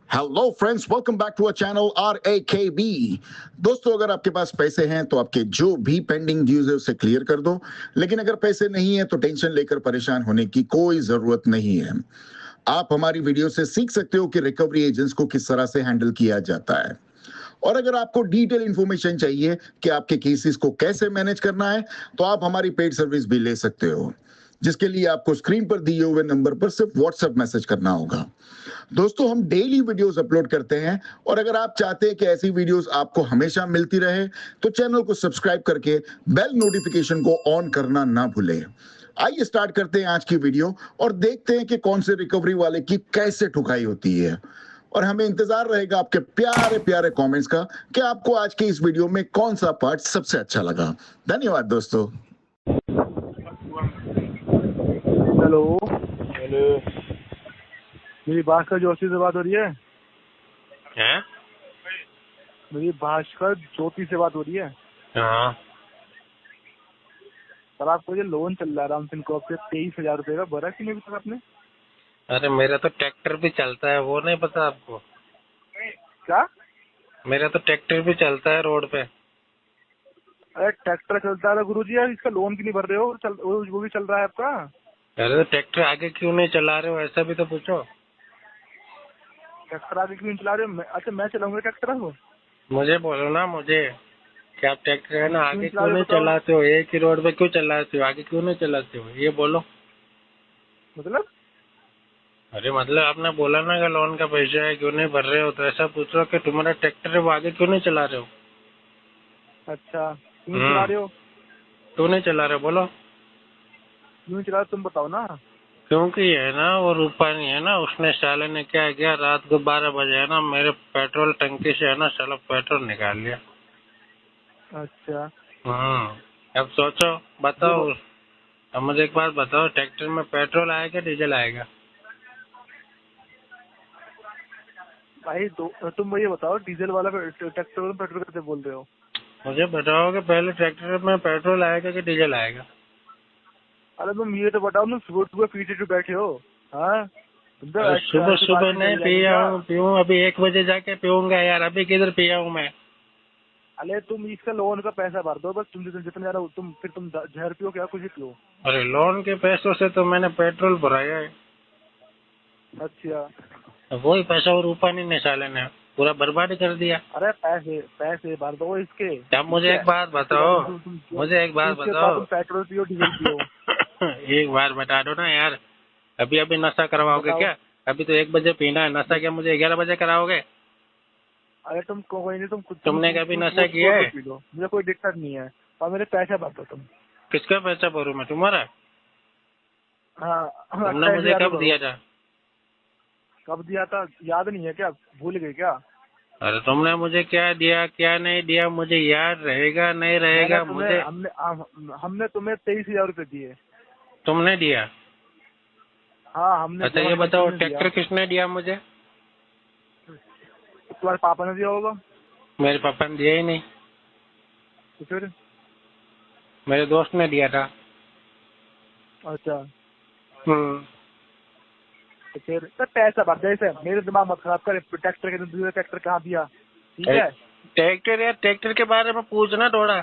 Hello friends, welcome back to our channel RAKB। दोस्तों, अगर आपके पास पैसे हैं तो आपके जो भी पेंडिंग ड्यूज है उसे क्लियर कर दो। लेकिन अगर पैसे नहीं है तो टेंशन लेकर परेशान होने की कोई जरूरत नहीं है। आप हमारी वीडियो से सीख सकते हो कि रिकवरी एजेंट्स को किस तरह से हैंडल किया जाता है। और अगर आपको डिटेल इंफॉर्मेशन चाहिए कि आपके केसेस को कैसे मैनेज करना है तो आप हमारी पेड सर्विस भी ले सकते हो, जिसके लिए आपको स्क्रीन पर दिए हुए नंबर पर सिर्फ व्हाट्सएप मैसेज करना होगा। दोस्तों, हम डेली वीडियोस अपलोड करते हैं और अगर आप चाहते हैं कि ऐसी वीडियोस आपको हमेशा मिलती रहे तो चैनल को सब्सक्राइब करके बेल नोटिफिकेशन को ऑन करना ना भूलें। आइए स्टार्ट करते हैं आज की वीडियो और देखते हैं कि कौन से रिकवरी वाले की कैसे ठुकाई होती है। और हमें इंतजार रहेगा आपके प्यारे प्यारे कमेंट्स का कि आपको आज के इस वीडियो में कौन सा पार्ट सबसे अच्छा लगा। धन्यवाद दोस्तों। Hello, hello. मेरी भास्कर जोशी से बात हो रही है? हैं? मेरी भास्कर ज्योति से बात हो रही है? हाँ। सर, आपको ये लोन चल रहा है राम सिंह को, 23,000 रुपए का भरा कि नहीं अभी तक आपने? अरे मेरा तो ट्रैक्टर भी चलता है, वो नहीं पता आपको? क्या? मेरा तो ट्रैक्टर भी चलता है रोड पे। अरे ट्रैक्टर चलता है गुरु जी, यार इसका लोन क्यों नहीं भर रहे हो? वो भी चल रहा है आपका। अरे तो ट्रैक्टर आगे क्यों नहीं चला रहे हो, ऐसा भी तो पूछो। ट्रैक्टर आगे क्यों नहीं चला रहे हो? अच्छा, मैं चलाऊंगा ट्रैक्टर को? मुझे बोलो ना, मुझे क्या ट्रैक्टर है ना, आगे चला क्यों रहे हो नहीं बताओ? चलाते हो? एक ही रोड पे क्यों चलाते हो, आगे क्यों नहीं चलाते हो, ये बोलो। मतलब अरे मतलब आपने बोला ना कि लोन का पैसा है, क्यों नहीं भर रहे हो, तो ऐसा पूछो कि तुम्हारा ट्रैक्टर है वो आगे क्यों नहीं चला रहे हो। अच्छा, क्यों चला रहे हो? क्यों नहीं चला रहे हो बोलो। क्यों नहीं चला रहे तुम बताओ ना। क्योंकि है ना वो रूपानी है ना, उसने साले ने क्या किया, रात को 12 बजे है ना मेरे पेट्रोल टंकी से है ना साला पेट्रोल निकाल लिया। अच्छा, अब सोचो, जो बताओ। अब मुझे एक बात बताओ, ट्रैक्टर में पेट्रोल आएगा डीजल आएगा? भाई तुम ये बताओ, डीजल वाला ट्रैक्टर में पेट्रोल कैसे बोल रहे हो? मुझे बताओ कि पहले ट्रैक्टर में पेट्रोल आएगा कि डीजल आएगा? अरे तुम ये तो बताओ ना, सुबह सुबह पीछे जो बैठे हो। हाँ, तुम तो सुबह ऐसे बात सुबह नहीं नहीं चली जाएगी पिया क्या? हूँ, पीऊँ अभी 1 बजे जाके पीऊंगा यार, अभी किधर पिया हूँ मैं। अरे तुम इसका लोन का पैसा भर दो बस, तुम जितना ज्यादा तुम जहर पियो क्या कुछ ही पियो। अरे लोन के पैसों से तो मैंने पेट्रोल भराया है। अच्छा, अब वही पैसा वो रूपानी ने साले ने पूरा बर्बाद कर दिया। अरे पैसे पैसे भर दो इसके। अब मुझे ठीक है, एक बात उसके बाद बताओ, मुझे एक फिर बात उसके बाद बताओ। तुम पेट्रोल पियो, डीजल पियो। एक बार बता दो ना यार, अभी अभी नशा करवाओगे बताओ। क्या? अभी तो 1 बजे पीना है, नशा क्या मुझे 11 बजे कराओगे? अरे तुम कोई नहीं, तुमने कभी तुम नशा सुबह किया सुबह है? पी लो, मुझे कोई दिक्कत नहीं है। और मेरे पैसे भर दो तुम। किसका पैसा भरूं मैं, तुम्हारा? हाँ हाँ, तुमने मुझे 28,000 कब भरो। दिया था? कब दिया था याद नहीं है क्या? भूल गए क्या? अरे तुमने मुझे क्या दिया क्या नहीं दिया मुझे याद रहेगा नहीं मैंने रहेगा तुम्हें मुझे। हमने तुम्हें 23,000 रुपए दिए। तुमने दिया? हाँ, हमने अच्छा दिया, ये हमारी बताओ, कंपनी ने दिया। ट्रैक्टर किसने दिया मुझे? तुम्हारे पापा ने दिया होगा। मेरे पापा ने दिया ही नहीं, तो फिर? मेरे दोस्त ने दिया था। अच्छा, हम्म। तो फिर तो पैसा भर दे इसे, मेरे दिमाग मत खराब कर। ट्रैक्टर के दूसरे ट्रैक्टर कहाँ दिया? ठीक है, ट्रैक्टर यार, ट्रैक्टर के बारे में पूछना थोड़ा।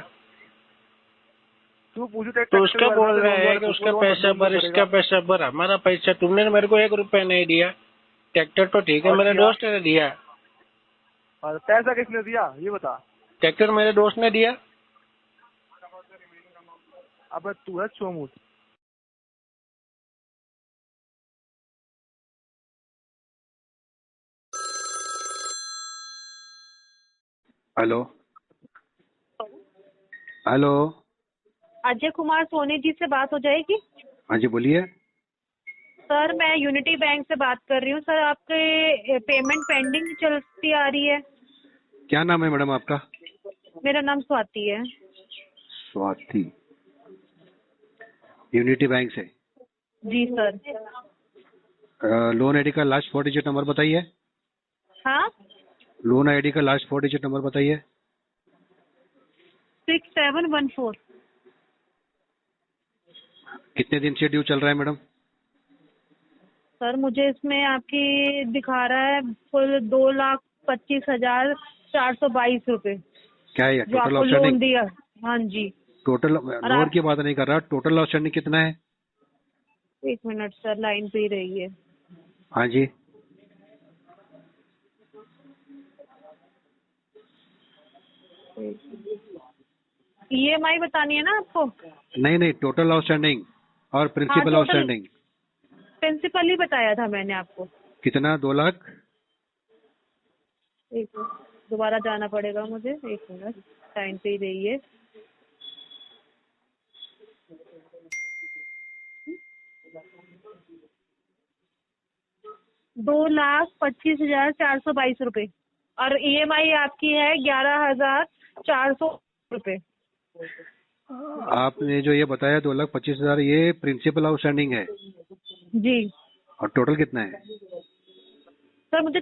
तू पूछू तो ट्रैक्टर के उसका बारे में, बोल लोन रहे हैं वाले कि वो उसका लोन पैसा लोन भर, कौन इसका भरेगा? पैसा भर, हमारा पैसा तुमने मेरे को 1 रुपए नहीं दिया। ट्रैक्टर तो ठीक है और मेरे दिया? दोस्त ने दिया। और पैसा किसने दिया ये बता। ट्रैक्टर मेरे दोस्त ने दिया। अब तू है चोमूत। Hello hello. अजय कुमार सोनी जी से बात हो जाएगी? हाँ जी बोलिए। सर, मैं यूनिटी बैंक से बात कर रही हूँ। सर, आपके पेमेंट पेंडिंग चलती आ रही है। क्या नाम है मैडम आपका? मेरा नाम स्वाति है। स्वाति, यूनिटी बैंक से। जी सर। लोन आईडी का लास्ट 4 डिजिट नंबर बताइए। हाँ, लोन आईडी का लास्ट 4 डिजिट नंबर बताइए। 6714। कितने दिन से ड्यू चल रहा है मैडम? सर मुझे इसमें आपकी दिखा रहा है कुल 2,25,422 रुपए क्या है जो टोटल आपको लोन आउटस्टैंडिंग? दिया। हाँ जी। टोटल और लोन आप की बात नहीं कर रहा, टोटल आउटस्टैंडिंग कितना है? 1 मिनट सर, लाइन पे ही रहिए। हाँ जी। EMI बतानी है ना आपको? नहीं नहीं, टोटल आउटस्टैंडिंग और हाँ प्रिंसिपल टोटल आउटस्टैंडिंग प्रिंसिपल ही बताया था मैंने आपको। कितना? 2 लाख? एक मिनट, दोबारा जाना पड़ेगा मुझे, 1 मिनट लाइन पे ही रहिए। ₹2,25,422 और EMI आपकी है 11,400 रुपए। आपने जो ये बताया 2,25,000, ये प्रिंसिपल आउटस्टैंडिंग है जी और टोटल कितना है? सर, मुझे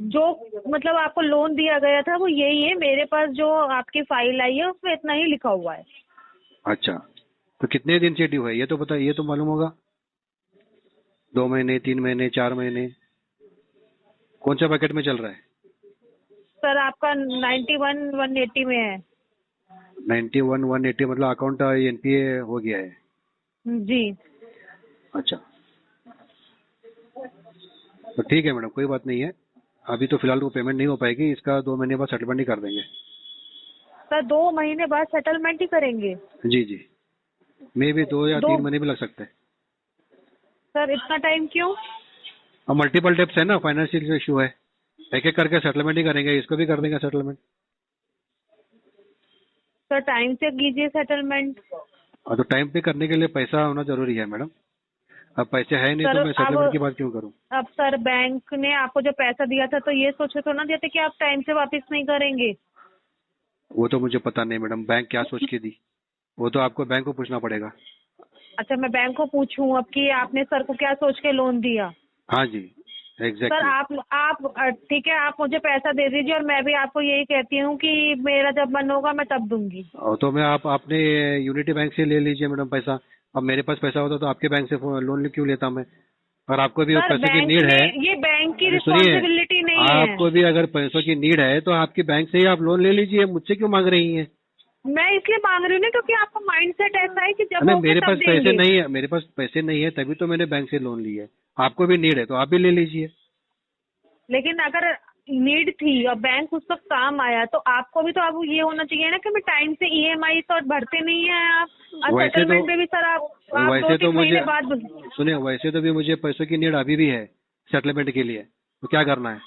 जो मतलब आपको लोन दिया गया था वो यही है। मेरे पास जो आपकी फाइल आई है उसमें इतना ही लिखा हुआ है। अच्छा, तो कितने दिन से ड्यू है ये तो बताइए, ये तो मालूम होगा। 2 महीने, 3 महीने, 4 महीने, कौन सा पैकेट में चल रहा है? सर आपका 91,180 में है। 91, 180 मतलब अकाउंट NPA हो गया है। जी अच्छा, तो ठीक है मैडम, कोई बात नहीं है। अभी तो फिलहाल वो पेमेंट नहीं हो पाएगी, इसका 2 महीने बाद सेटलमेंट ही कर देंगे। सर, 2 महीने बाद सेटलमेंट ही करेंगे? जी जी, मे भी 2 या 3 दो महीने भी लग सकते हैं। सर इतना टाइम क्यों? अब मल्टीपल डेप्स है ना, फाइनेंशियल इशू है, एक एक करके सेटलमेंट ही करेंगे, इसको भी कर देंगे सेटलमेंट। सर टाइम से कीजिए सेटलमेंट। और तो टाइम पे करने के लिए पैसा होना जरूरी है मैडम। अब पैसे है नहीं सर तो मैं सेटलमेंट की बात क्यों करूं? अब सर बैंक ने आपको जो पैसा दिया था तो ये सोचे तो ना देते कि आप टाइम से वापस नहीं करेंगे। वो तो मुझे पता नहीं मैडम, बैंक क्या सोच के दी, वो तो आपको बैंक को पूछना पड़ेगा। अच्छा, मैं बैंक को पूछूं अब कि आपने सर को क्या सोच के लोन दिया? हाँ जी, सर एग्जैक्टली। आप ठीक है, आप मुझे पैसा दे दीजिए और मैं भी आपको यही कहती हूँ कि मेरा जब मन होगा मैं तब दूंगी। और तो मैं आपने यूनिटी बैंक से ले लीजिए मैडम पैसा। अब मेरे पास पैसा होता तो आपके बैंक से लोन क्यों लेता मैं? और आपको भी सर पैसे की बैंक नीड है, में ये बैंक की अरे सुनिए, रिस्पॉन्सिबिलिटी नहीं है। आपको भी अगर पैसों की नीड है तो आपकी बैंक से ही आप लोन ले लीजिए, मुझसे क्यों मांग रही हैं? मैं इसलिए मांग रही हूँ ना क्योंकि आपका माइंडसेट ऐसा है कि जब नहीं, होंगे मेरे तब पास पैसे देंगे। नहीं है, मेरे पास पैसे नहीं है तभी तो मैंने बैंक से लोन ली है। आपको भी नीड है तो आप भी ले लीजिए। लेकिन अगर नीड थी और बैंक उस वक्त काम आया तो आपको भी तो अब ये होना चाहिए ना कि मैं टाइम से EMI तो भरते नहीं है आप, और वैसे सेटलमेंट तो में भी सर आप वैसे तो 2-3 महीने मुझे बाद सुनिए, वैसे तो भी मुझे पैसों की नीड अभी भी है सेटलमेंट के लिए, तो क्या करना है?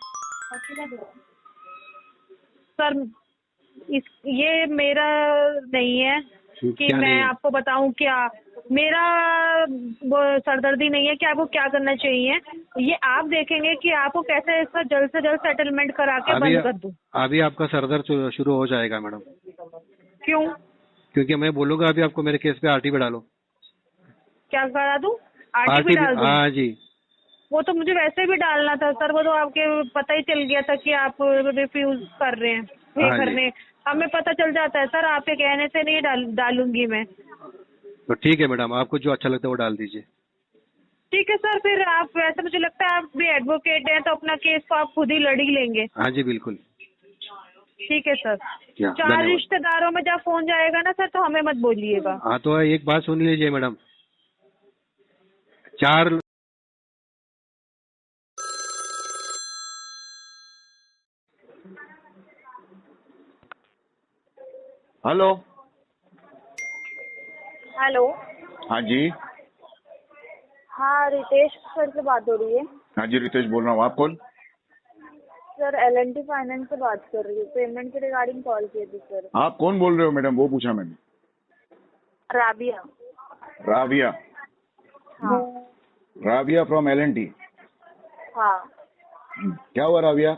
सर ये मेरा नहीं है कि क्या मैं नहीं है? आपको बताऊं क्या। मेरा वो सरदर्दी नहीं है कि आपको क्या करना चाहिए। ये आप देखेंगे कि आपको कैसे इसका जल्द से जल्द सेटलमेंट करा के अभी बंद कर दूं। अभी आपका सरदर्द शुरू हो जाएगा मैडम, क्यों? क्योंकि मैं बोलूंगा अभी आपको मेरे केस पे RT पे डालो। क्या करा दूं? RT RT भी डाल दूं? हाँ जी। वो तो मुझे वैसे भी डालना था सर, वो तो आपके पता ही चल गया था कि आप रिफ्यूज कर रहे हैं पे हाँ जी। करने। हमें पता चल जाता है सर, आपके कहने से नहीं डालूंगी मैं। तो ठीक है मैडम, आपको जो अच्छा लगता है वो डाल दीजिए। ठीक है सर, फिर आप वैसे मुझे लगता है आप भी एडवोकेट हैं तो अपना केस तो आप खुद ही लड़ ही लेंगे। हाँ जी बिल्कुल। ठीक है सर। क्या 4 धन्यवाद। रिश्तेदारों में जब फोन जाएगा ना सर तो हमें मत बोलिएगा। हाँ तो एक बात सुन लीजिए मैडम, 4 हेलो। हेलो। हाँ जी। हाँ, रितेश सर से बात हो रही है? हाँ जी, रितेश बोल रहा हूँ। आप कौन? सर L&T फाइनेंस से बात कर रही हूँ, पेमेंट के रिगार्डिंग कॉल किए थे सर। आप कौन बोल रहे हो मैडम, वो पूछा मैंने। राबिया। राविया। हाँ। Rabia from L&T। हाँ, क्या हुआ राविया,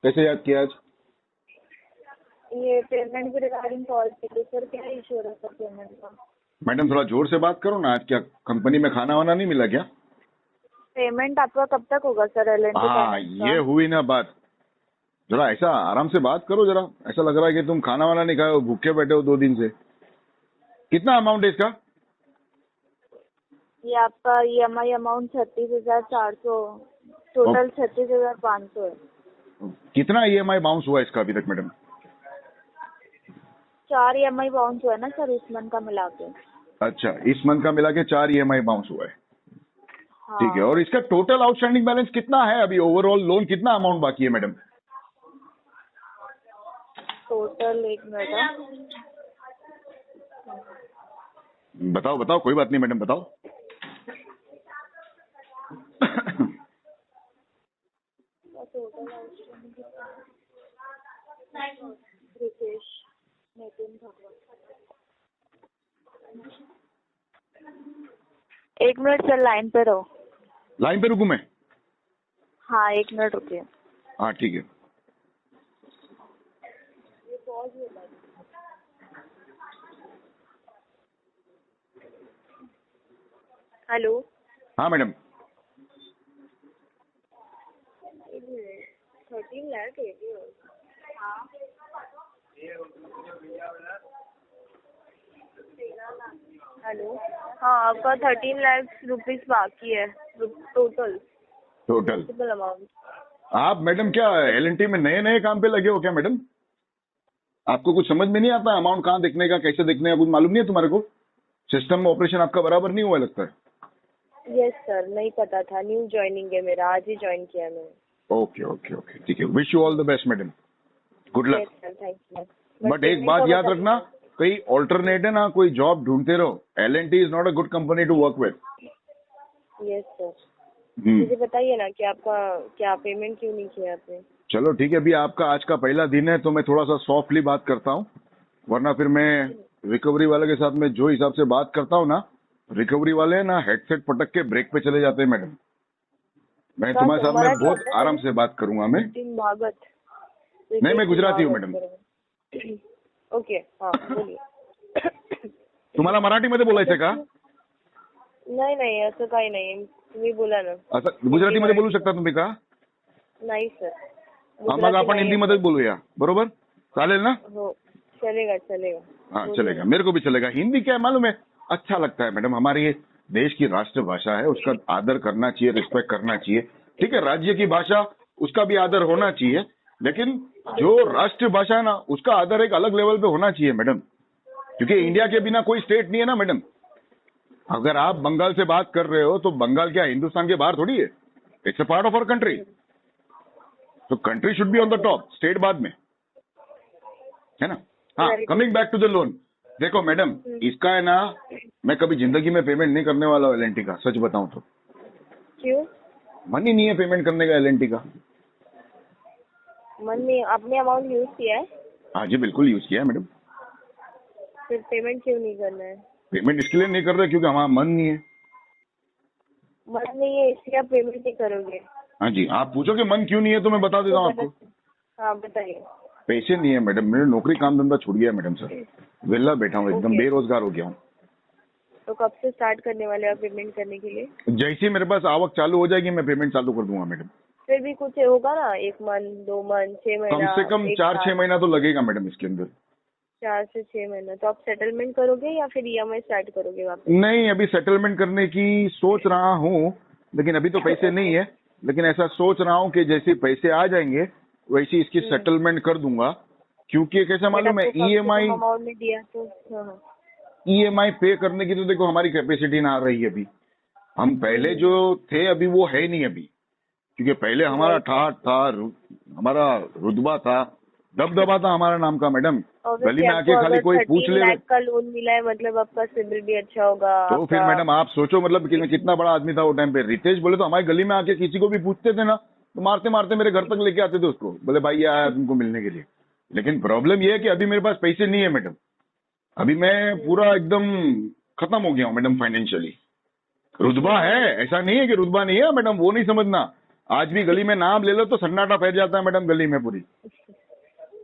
कैसे याद किया आज? ये पेमेंट के रिगार्डिंग कॉल की थी सर, क्या इशू हो रहा था पेमेंट का? मैडम थोड़ा जोर से बात करो ना, आज क्या कंपनी में खाना वाना नहीं मिला क्या? पेमेंट आपका कब तक होगा सर L&T हाँ, फाइनेंस का? ये हुई ना बात। जरा ऐसा आराम से बात करो, जरा ऐसा लग रहा है कि तुम खाना वाना नहीं खाए हो, भूखे बैठे हो 2 दिन से। कितना अमाउंट है इसका? ये आपका EMI अमाउंट 36,400, टोटल 36,500 है। कितना EMI बाउंस हुआ इसका अभी तक मैडम? 4 EMI बाउंस हुआ है ना सर, इस मंथ का मिला के। अच्छा, इस मंथ का मिला के 4 EMI बाउंस हुआ है। हाँ। ठीक है, और इसका टोटल आउटस्टैंडिंग बैलेंस कितना है अभी? ओवरऑल लोन कितना अमाउंट बाकी है मैडम? टोटल 1 मिनट बताओ बताओ, कोई बात नहीं मैडम, बताओ। टोटल रितेश नितिन भगवान। 1 मिनट सर, लाइन पे रहो। लाइन पे रुकूं मैं? हाँ 1 मिनट रुकिए। हाँ ठीक है। हेलो। हाँ मैडम। 13 लाख है क्या? हाँ। हेलो। हाँ आपका 13 लाख रुपीस बाकी है टोटल अमाउंट। आप मैडम क्या L&T में नए नए काम पे लगे हो क्या मैडम? आपको कुछ समझ में नहीं आता अमाउंट कहाँ देखने का, कैसे देखने का, कुछ मालूम नहीं है तुम्हारे को? सिस्टम में ऑपरेशन आपका बराबर नहीं हुआ लगता है। यस सर, नहीं पता था, न्यू ज्वाइनिंग है मेरा, आज ही ज्वाइन किया मैंने। ओके ओके ओके, ठीक है। Wish you all the best madam, good luck. Thank you. But एक बात याद रखना, कहीं ऑल्टरनेट है ना, कोई जॉब ढूंढते रहो। L&T is not a good company to work with. Yes sir. मुझे बताइए ना कि आपका क्या पेमेंट क्यों नहीं किया आपने? चलो ठीक है, अभी आपका आज का पहला दिन है तो मैं थोड़ा सा सॉफ्टली बात करता हूँ, वरना फिर मैं रिकवरी वाले के साथ में जो हिसाब से बात करता हूँ ना, रिकवरी वाले ना हेडसेट पटक के ब्रेक पे चले जाते हैं मैडम। मैं तुम्हारे साथ में बहुत आराम से बात करूंगा। मैं नहीं, मैं गुजराती हूँ मैडम। ओके, हाँ बोलिए। तुम्हाला मराठीमध्ये बोलायचं का? नाही असं काही नाही, तुम्ही बोला ना। असं गुजरातीमध्ये बोलू शकता तुम्ही का? नाही सर। मग आपण हिंदीमध्ये बोलूया, बरोबर? चालेल ना? हो चलेगा। हाँ चलेगा, मेरे को भी चलेगा। हिंदी क्या है मालूम है, अच्छा लगता है मैडम। हमारी देश की राष्ट्रभाषा है, उसका आदर करना चाहिए, रिस्पेक्ट करना चाहिए। ठीक है, राज्य की भाषा उसका भी आदर होना चाहिए, लेकिन जो राष्ट्रभाषा है ना, उसका आदर एक अलग लेवल पे होना चाहिए मैडम, क्योंकि इंडिया के बिना कोई स्टेट नहीं है ना मैडम। अगर आप बंगाल से बात कर रहे हो तो बंगाल क्या हिंदुस्तान के बाहर थोड़ी है? It's a part of our country. तो country should be on the top, state बाद में, है ना? हाँ, coming back to the loan, देखो मैडम, इसका है ना, मैं कभी जिंदगी में पेमेंट नहीं करने वाला हूँ L&T का, सच बताऊं तो। क्यों? मन ही नहीं है पेमेंट करने का L&T का। मन नहीं? आपने अमाउंट यूज किया है? हाँ जी बिल्कुल यूज किया है मैडम। फिर पेमेंट क्यों नहीं करना है? पेमेंट इसके लिए नहीं कर रहे क्योंकि हमारा मन नहीं है। मन नहीं है इसलिए आप पेमेंट नहीं करोगे? हाँ जी, आप पूछो कि मन क्यों नहीं है तो मैं बता देता हूँ आपको। हाँ बताइए। पैसे नहीं है मैडम, मेरे नौकरी काम धंधा छूट गया है मैडम सर, वेला बैठा हूँ, एकदम बेरोजगार हो गया हूँ। तो कब से स्टार्ट करने वाले आप पेमेंट करने के लिए? जैसे ही मेरे पास आवक चालू हो जाएगी मैं पेमेंट चालू कर दूंगा मैडम। फिर भी कुछ होगा ना, 1 मंथ, 2 मंथ, 6 महीना? कम से कम 4-6 महीना तो लगेगा मैडम इसके अंदर। 4 से 6 महीना। तो आप सेटलमेंट करोगे या फिर EMI स्टार्ट करोगे वापस? नहीं, अभी सेटलमेंट करने की सोच रहा हूँ, लेकिन अभी तो पैसे नहीं है, लेकिन ऐसा सोच रहा हूँ कि जैसे पैसे आ जाएंगे वैसे इसकी सेटलमेंट कर दूंगा। क्योंकि कैसा मालूम है, EMI अमाउंट में दिया तो EMI पे करने की तो देखो हमारी कैपेसिटी ना रही है अभी। हम पहले जो थे अभी वो है नहीं अभी, क्योंकि पहले हमारा ठाठ था, हमारा रुतबा था, दबदबा था हमारा नाम का मैडम। गली में आके खाली कोई पूछ ले 13 लाख का लोन मिला है, मतलब आपका सिबिल भी अच्छा होगा। तो फिर मैडम आप सोचो मतलब कि मैं कितना बड़ा आदमी था वो टाइम पे। रितेश बोले तो हमारी गली में आके किसी को भी पूछते थे ना, तो मारते मारते मेरे घर तक लेके आते थे उसको, बोले भाई ये आया तुमको मिलने के लिए। लेकिन प्रॉब्लम ये है कि अभी मेरे पास पैसे नहीं है मैडम, अभी मैं पूरा एकदम खत्म हो गया हूँ मैडम फाइनेंशियली। रुतबा है, ऐसा नहीं है कि रुतबा नहीं है मैडम, वो नहीं समझना। आज भी गली में नाम ले लो तो सन्नाटा फैल जाता है मैडम गली में पूरी।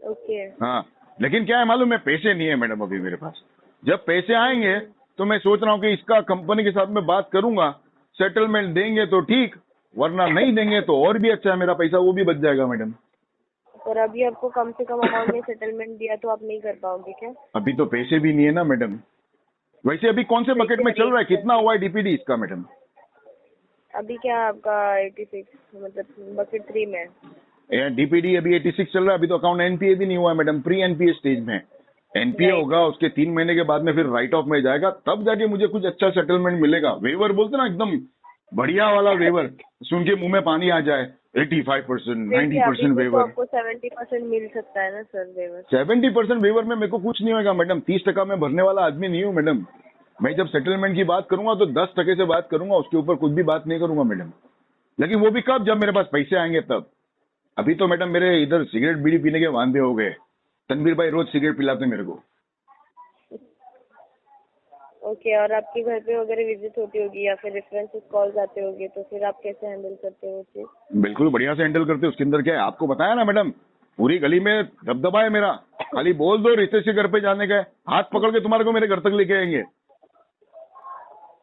ओके। हाँ, लेकिन क्या है मालूम है, पैसे नहीं है मैडम अभी मेरे पास। जब पैसे आएंगे तो मैं सोच रहा हूँ कि इसका कंपनी के साथ में बात करूंगा, सेटलमेंट देंगे तो ठीक, वरना नहीं देंगे तो और भी अच्छा है, मेरा पैसा वो भी बच जाएगा मैडम। और अभी आपको कम से कम अमाउंट में सेटलमेंट दिया तो आप नहीं कर पाओगे क्या? अभी तो पैसे भी नहीं है ना मैडम। वैसे अभी कौन से बकेट में चल रहा है, कितना हुआ है डीपीडी इसका मैडम? अभी क्या आपका 86 मतलब बकेट 3 में? डीपीडी अभी 86 चल रहा है, अभी तो अकाउंट एनपीए भी नहीं हुआ है मैडम, प्री एनपीए स्टेज में। NPA Right. होगा, उसके 3 महीने के बाद में फिर राइट ऑफ में जाएगा, तब जाके मुझे कुछ अच्छा सेटलमेंट मिलेगा। वेवर बोलते ना, एकदम बढ़िया वाला वेवर, सुन के मुंह में पानी आ जाए। 85%, 90% तो वेवर, आपको 70% मिल सकता है ना सर वेवर? 70% वेवर में मेरे को कुछ नहीं होगा मैडम। 30% मैं भरने वाला आदमी नहीं हूँ मैडम। मैं जब सेटलमेंट की बात करूंगा तो 10% से बात करूंगा, उसके ऊपर कुछ भी बात नहीं करूंगा मैडम। लेकिन वो भी कब, जब मेरे पास पैसे आएंगे तब। अभी तो मैडम मेरे इधर सिगरेट बीड़ी पीने के वांदे हो गए। तनवीर भाई रोज सिगरेट पिलाते मेरे को। ओके, और आपके घर पे वगैरह विजिट होती होगी या फिर रेफरेंसेस कॉल्स आते होंगे, तो फिर आप कैसे हैंडल करते हो वो चीज? बिल्कुल बढ़िया से हैंडल करते। उसके अंदर क्या है, आपको बताया ना मैडम, पूरी गली में दबदबा है मेरा। खाली बोल दो रितेश के घर पे जाने का है, हाथ पकड़ के तुम्हारे को मेरे घर तक लेके आएंगे।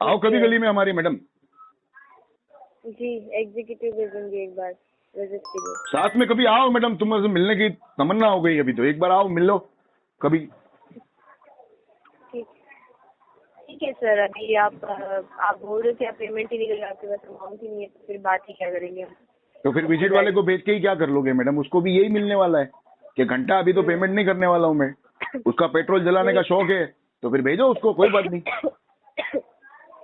आओ कभी गली में हमारी मैडम, जी एग्जीक्यूटिव भेजूंगी एक बार विजिट के लिए। साथ में कभी आओ मैडम, तुमसे मिलने की तमन्ना हो गई अभी तो। एक बार आओ, मिल लो कभी। ठीक है सर, अभी आप बोल रहे थे आप पेमेंट ही नहीं करेंगे, आपके पास अमाउंट ही नहीं है, तो फिर बात ही क्या करेंगे हम? तो फिर विजिट वाले को भेज के ही क्या कर लोगे मैडम? उसको भी यही मिलने वाला है कि घंटा अभी तो पेमेंट नहीं करने वाला हूँ मैं। उसका पेट्रोल जलाने का शौक है तो फिर भेजो उसको, कोई बात नहीं।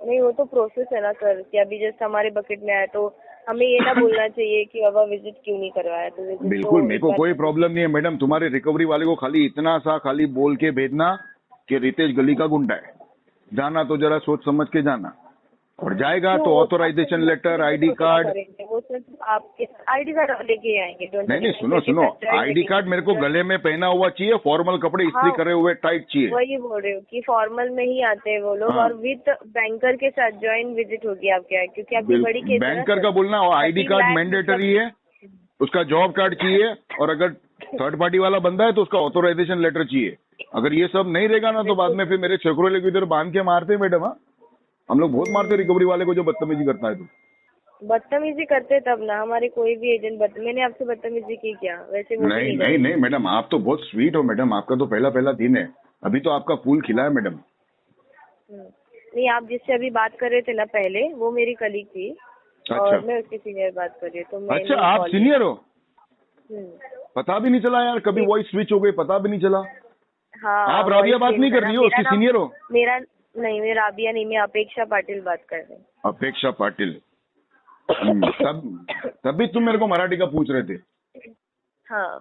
नहीं, वो तो प्रोसेस है ना सर, कि अभी जस्ट हमारे बकेट में आया तो हमें ये ना बोलना चाहिए कि बाबा विजिट क्यों नहीं करवाया। तो विजिट बिल्कुल, मेरे को कोई प्रॉब्लम नहीं है मैडम। तुम्हारे रिकवरी वाले को खाली इतना सा खाली बोल के भेजना कि रितेश गली का गुंडा है। जाना तो जरा सोच समझ के जाना, और जाएगा तो ऑथोराइजेशन लेटर, आईडी कार्ड। वो सर आपके आईडी कार्ड लेके आएंगे। नहीं, सुनो, आईडी कार्ड मेरे को गले में पहना हुआ चाहिए, फॉर्मल कपड़े इस्त्री करे हुए टाइट चाहिए। वही बोल रहे हो कि फॉर्मल में ही आते हैं वो लोग। हाँ। और विद बैंकर के साथ ज्वाइंट विजिट होगी आपके यहाँ, क्योंकि आपकी बड़ी केस है ना बैंकर सर। का बोलना, और आईडी 30 कार्ड लाख मैंडेटरी है, उसका जॉब कार्ड चाहिए, और अगर थर्ड पार्टी वाला बंदा है तो उसका ऑथोराइजेशन लेटर चाहिए। अगर ये सब नहीं रहेगा ना तो बाद में फिर मेरे छोकरों को इधर बांध के मारते मैडम। हाँ, हम लोग बहुत मारते रिकवरी वाले को जो बदतमीजी करता है। तो बदतमीजी करते तब ना, हमारे कोई भी एजेंट मैंने आपसे बदतमीजी की क्या? वैसे वो भी नहीं मैडम, आप तो बहुत स्वीट हो मैडम। आपका तो पहला दिन है, अभी तो आपका फूल खिला है मैडम। नहीं, आप जिससे अभी बात कर रहे थे ना पहले, वो मेरी कलीग थी। अच्छा, और मैं उसकी सीनियर बात कर रही हूँ। तो मैं अच्छा, आप सीनियर हो? पता भी नहीं चला यार, कभी वॉइस स्विच हो गई, पता भी नहीं चला। हाँ, आप राबिया बात नहीं कर रही हो, उसकी सीनियर हो? नहीं, मैं राबिया नहीं, मैं अपेक्षा पाटिल बात कर रही हूँ। अपेक्षा पाटिल। तभी तुम मेरे को मराठी का पूछ रहे थे। हाँ,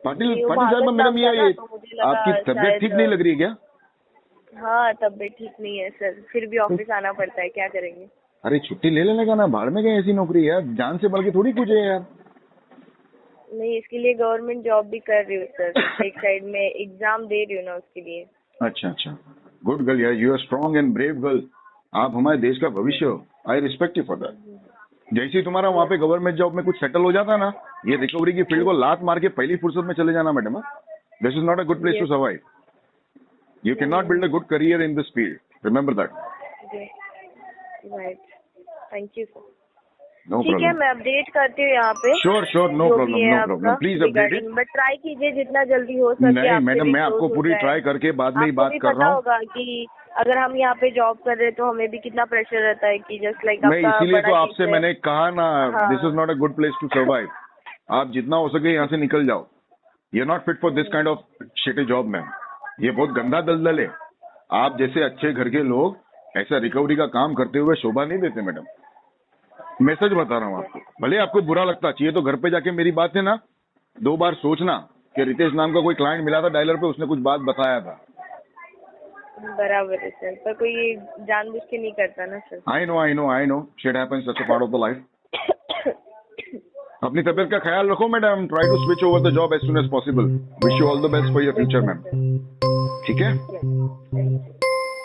पाटिल साहब, मैडम ये आपकी तबीयत ठीक नहीं लग रही है क्या? हाँ, तबीयत ठीक नहीं है सर, फिर भी ऑफिस आना पड़ता है, क्या करेंगे? अरे छुट्टी ले लेने का ना, बाहर में गए ऐसी नौकरी है यार, जान से बढ़ के थोड़ी कुछ है यार। नहीं, इसके लिए गवर्नमेंट जॉब भी कर रही हूँ सर, एक साइड में एग्जाम दे रही हूँ ना उसके लिए। अच्छा, गुड गर्ल यार, you are strong and brave girl. आप हमारे देश का भविष्य हो, I respect you for that. जैसे ही तुम्हारा वहाँ पे गवर्नमेंट जॉब में कुछ सेटल हो जाता ना, ये रिकवरी की फील्ड को लात मार के पहली फुर्सत में चले जाना madam. This is not a good place to survive. You can not build a good career in this field, remember that. Right, thank you sir. No ठीक है, प्रॉब्लम, मैं अपडेट करती हूँ यहाँ पे। Sure, no problem, please update it. But try कीजिए जितना जल्दी हो सके। नहीं मैडम, मैं आपको पूरी ट्राई करके बाद में ही बात कर रहा हूँ। होगा कि अगर हम यहाँ पे जॉब कर रहे हैं तो हमें भी कितना प्रेशर रहता है कि जस्ट लाइक मैं इसीलिए तो आपसे मैंने कहा ना, this is not a good place to survive. आप जितना हो सके यहाँ से निकल जाओ। You are not fit for this kind of shitty job ma'am. ये बहुत गंदा दलदल है। आप जैसे अच्छे घर के लोग ऐसा रिकवरी का काम करते हुए शोभा नहीं देते मैडम। मैं सच बता रहा हूँ आपको, भले आपको बुरा लगता चाहिए तो घर पे जाके मेरी बात है ना 2 बार सोचना कि रितेश नाम का कोई क्लाइंट मिला था डायलर पे, उसने कुछ बात बताया था। बराबर है सर, पर कोई जानबूझ के नहीं करता ना sir. I know shit happens, that's a part of the life. अपनी तबीयत का ख्याल रखो madam. Try to switch over the job as soon as possible. Wish you all the best for your future ma'am. ठीक है,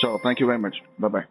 चलो, thank you very much, bye bye.